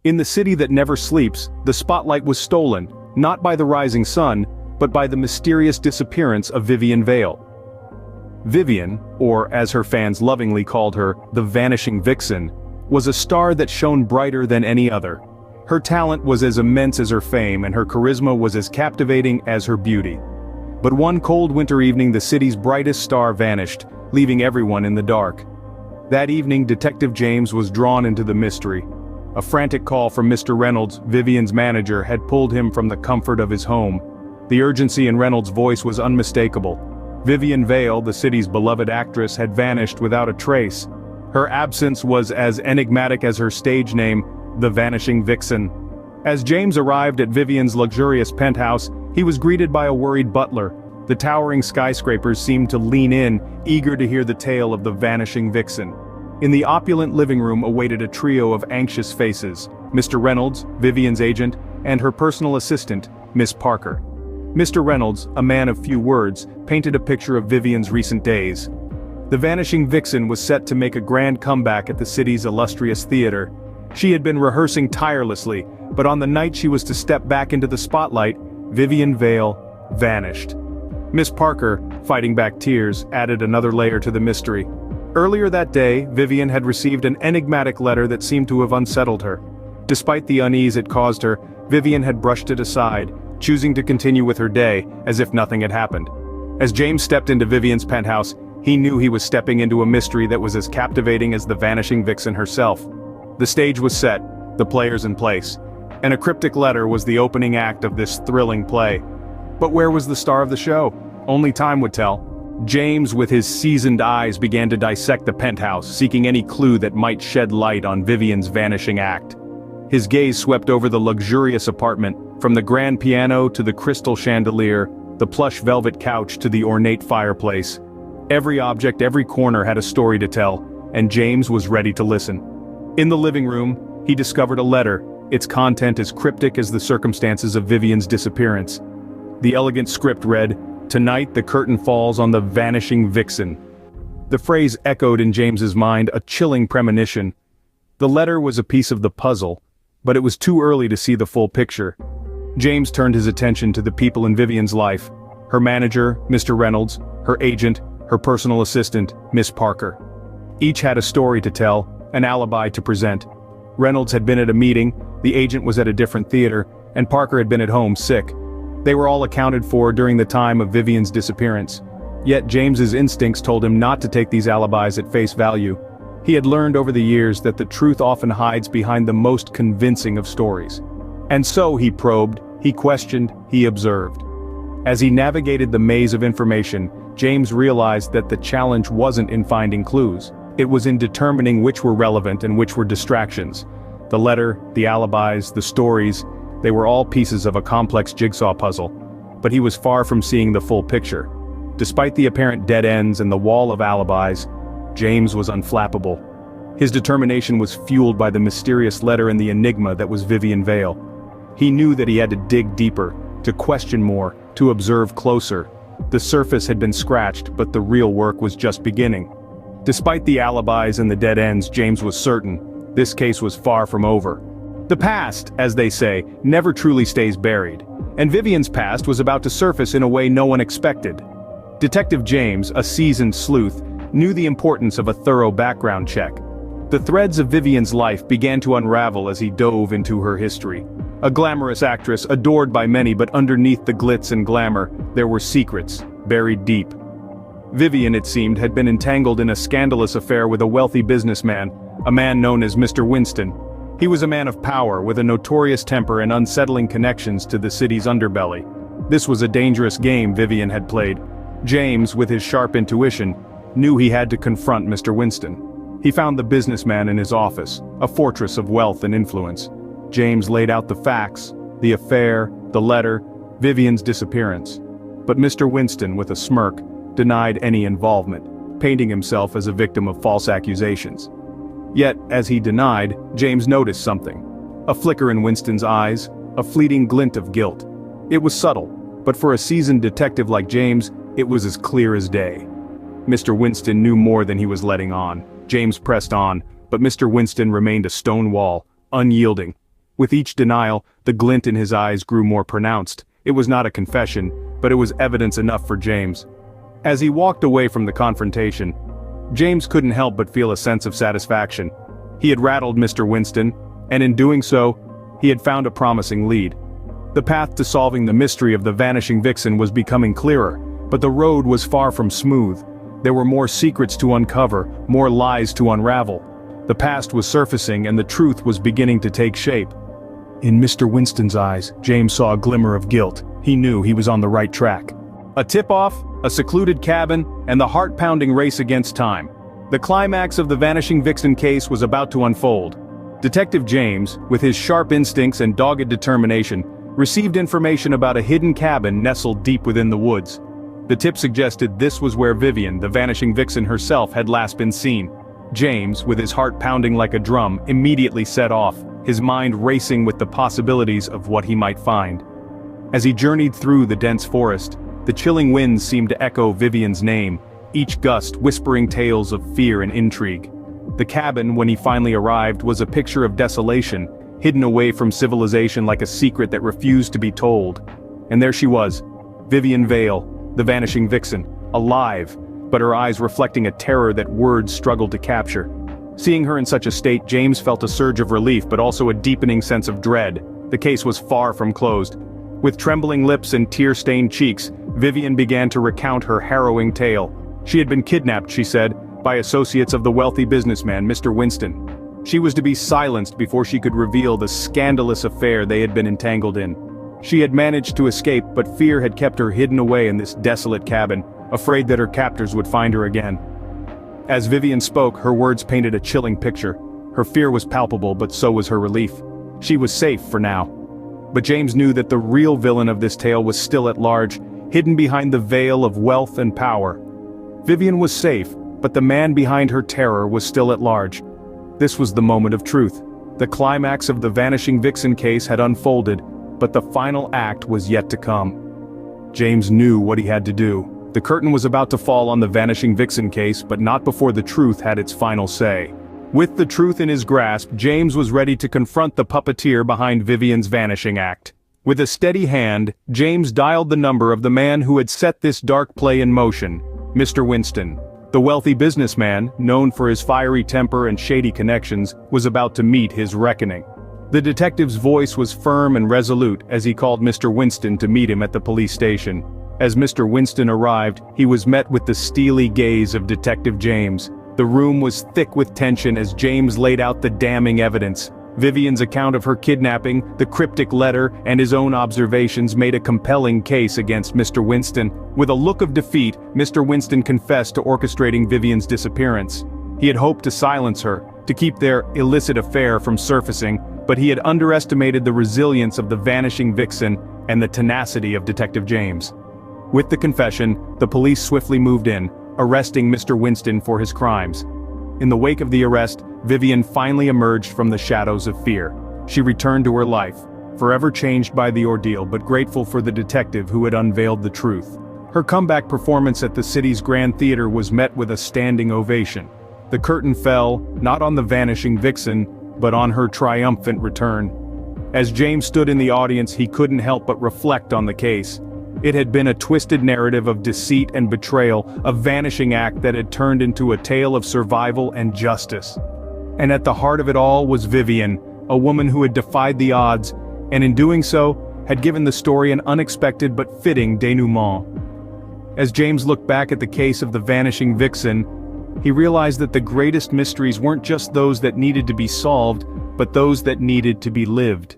In the city that never sleeps, the spotlight was stolen, not by the rising sun, but by the mysterious disappearance of Vivian Vale. Vivian, or as her fans lovingly called her, the Vanishing Vixen, was a star that shone brighter than any other. Her talent was as immense as her fame, and her charisma was as captivating as her beauty. But one cold winter evening, the city's brightest star vanished, leaving everyone in the dark. That evening, Detective James was drawn into the mystery. A frantic call from Mr. Reynolds, Vivian's manager, had pulled him from the comfort of his home. The urgency in Reynolds' voice was unmistakable. Vivian Vale, the city's beloved actress, had vanished without a trace. Her absence was as enigmatic as her stage name, the Vanishing Vixen. As James arrived at Vivian's luxurious penthouse, he was greeted by a worried butler. The towering skyscrapers seemed to lean in, eager to hear the tale of the Vanishing Vixen. In the opulent living room awaited a trio of anxious faces: Mr. Reynolds, Vivian's agent, and her personal assistant, Miss Parker. Mr. Reynolds, a man of few words, painted a picture of Vivian's recent days. The Vanishing Vixen was set to make a grand comeback at the city's illustrious theater. She had been rehearsing tirelessly, but on the night she was to step back into the spotlight, Vivian Vale vanished. Miss Parker, fighting back tears, added another layer to the mystery. Earlier that day, Vivian had received an enigmatic letter that seemed to have unsettled her. Despite the unease it caused her, Vivian had brushed it aside, choosing to continue with her day, as if nothing had happened. As James stepped into Vivian's penthouse, he knew he was stepping into a mystery that was as captivating as the Vanishing Vixen herself. The stage was set, the players in place, and a cryptic letter was the opening act of this thrilling play. But where was the star of the show? Only time would tell. James, with his seasoned eyes, began to dissect the penthouse, seeking any clue that might shed light on Vivian's vanishing act. His gaze swept over the luxurious apartment, from the grand piano to the crystal chandelier, the plush velvet couch to the ornate fireplace. Every object, every corner had a story to tell, and James was ready to listen. In the living room, he discovered a letter, its content as cryptic as the circumstances of Vivian's disappearance. The elegant script read, "Tonight the curtain falls on the Vanishing Vixen." The phrase echoed in James's mind, a chilling premonition. The letter was a piece of the puzzle, but it was too early to see the full picture. James turned his attention to the people in Vivian's life: her manager, Mr. Reynolds, her agent, her personal assistant, Miss Parker. Each had a story to tell, an alibi to present. Reynolds had been at a meeting, the agent was at a different theater, and Parker had been at home sick. They were all accounted for during the time of Vivian's disappearance. Yet James's instincts told him not to take these alibis at face value. He had learned over the years that the truth often hides behind the most convincing of stories. And so he probed, he questioned, he observed. As he navigated the maze of information, James realized that the challenge wasn't in finding clues. It was in determining which were relevant and which were distractions. The letter, the alibis, the stories, they were all pieces of a complex jigsaw puzzle. But he was far from seeing the full picture. Despite the apparent dead ends and the wall of alibis, James was unflappable. His determination was fueled by the mysterious letter and the enigma that was Vivian Vale. He knew that he had to dig deeper, to question more, to observe closer. The surface had been scratched, but the real work was just beginning. Despite the alibis and the dead ends, James was certain this case was far from over. The past, as they say, never truly stays buried, and Vivian's past was about to surface in a way no one expected. Detective James, a seasoned sleuth, knew the importance of a thorough background check. The threads of Vivian's life began to unravel as he dove into her history. A glamorous actress, adored by many, but underneath the glitz and glamour, there were secrets, buried deep. Vivian, it seemed, had been entangled in a scandalous affair with a wealthy businessman, a man known as Mr. Winston. He was a man of power, with a notorious temper and unsettling connections to the city's underbelly. This was a dangerous game Vivian had played. James, with his sharp intuition, knew he had to confront Mr. Winston. He found the businessman in his office, a fortress of wealth and influence. James laid out the facts, the affair, the letter, Vivian's disappearance. But Mr. Winston, with a smirk, denied any involvement, painting himself as a victim of false accusations. Yet, as he denied, James noticed something. A flicker in Winston's eyes, a fleeting glint of guilt. It was subtle, but for a seasoned detective like James, it was as clear as day. Mr. Winston knew more than he was letting on. James pressed on, but Mr. Winston remained a stone wall, unyielding. With each denial, the glint in his eyes grew more pronounced. It was not a confession, but it was evidence enough for James. As he walked away from the confrontation, James couldn't help but feel a sense of satisfaction. He had rattled Mr. Winston, and in doing so, he had found a promising lead. The path to solving the mystery of the Vanishing Vixen was becoming clearer, but the road was far from smooth. There were more secrets to uncover, more lies to unravel. The past was surfacing and the truth was beginning to take shape. In Mr. Winston's eyes, James saw a glimmer of guilt. He knew he was on the right track. A tip-off, a secluded cabin, and the heart-pounding race against time. The climax of the Vanishing Vixen case was about to unfold. Detective James, with his sharp instincts and dogged determination, received information about a hidden cabin nestled deep within the woods. The tip suggested this was where Vivian, the Vanishing Vixen herself, had last been seen. James, with his heart pounding like a drum, immediately set off, his mind racing with the possibilities of what he might find. As he journeyed through the dense forest, the chilling winds seemed to echo Vivian's name, each gust whispering tales of fear and intrigue. The cabin, when he finally arrived, was a picture of desolation, hidden away from civilization like a secret that refused to be told. And there she was, Vivian Vale, the Vanishing Vixen, alive, but her eyes reflecting a terror that words struggled to capture. Seeing her in such a state, James felt a surge of relief but also a deepening sense of dread. The case was far from closed. With trembling lips and tear-stained cheeks, Vivian began to recount her harrowing tale. She had been kidnapped, she said, by associates of the wealthy businessman, Mr. Winston. She was to be silenced before she could reveal the scandalous affair they had been entangled in. She had managed to escape, but fear had kept her hidden away in this desolate cabin, afraid that her captors would find her again. As Vivian spoke, her words painted a chilling picture. Her fear was palpable, but so was her relief. She was safe for now. But James knew that the real villain of this tale was still at large, hidden behind the veil of wealth and power. Vivian was safe, but the man behind her terror was still at large. This was the moment of truth. The climax of the Vanishing Vixen case had unfolded, but the final act was yet to come. James knew what he had to do. The curtain was about to fall on the Vanishing Vixen case, but not before the truth had its final say. With the truth in his grasp, James was ready to confront the puppeteer behind Vivian's vanishing act. With a steady hand, James dialed the number of the man who had set this dark play in motion, Mr. Winston. The wealthy businessman, known for his fiery temper and shady connections, was about to meet his reckoning. The detective's voice was firm and resolute as he called Mr. Winston to meet him at the police station. As Mr. Winston arrived, he was met with the steely gaze of Detective James. The room was thick with tension as James laid out the damning evidence. Vivian's account of her kidnapping, the cryptic letter, and his own observations made a compelling case against Mr. Winston. With a look of defeat, Mr. Winston confessed to orchestrating Vivian's disappearance. He had hoped to silence her, to keep their illicit affair from surfacing, but he had underestimated the resilience of the Vanishing Vixen and the tenacity of Detective James. With the confession, the police swiftly moved in, arresting Mr. Winston for his crimes. In the wake of the arrest, Vivian finally emerged from the shadows of fear. She returned to her life, forever changed by the ordeal but grateful for the detective who had unveiled the truth. Her comeback performance at the city's Grand Theater was met with a standing ovation. The curtain fell, not on the Vanishing Vixen, but on her triumphant return. As James stood in the audience, he couldn't help but reflect on the case. It had been a twisted narrative of deceit and betrayal, a vanishing act that had turned into a tale of survival and justice. And at the heart of it all was Vivian, a woman who had defied the odds, and in doing so, had given the story an unexpected but fitting denouement. As James looked back at the case of the Vanishing Vixen, he realized that the greatest mysteries weren't just those that needed to be solved, but those that needed to be lived.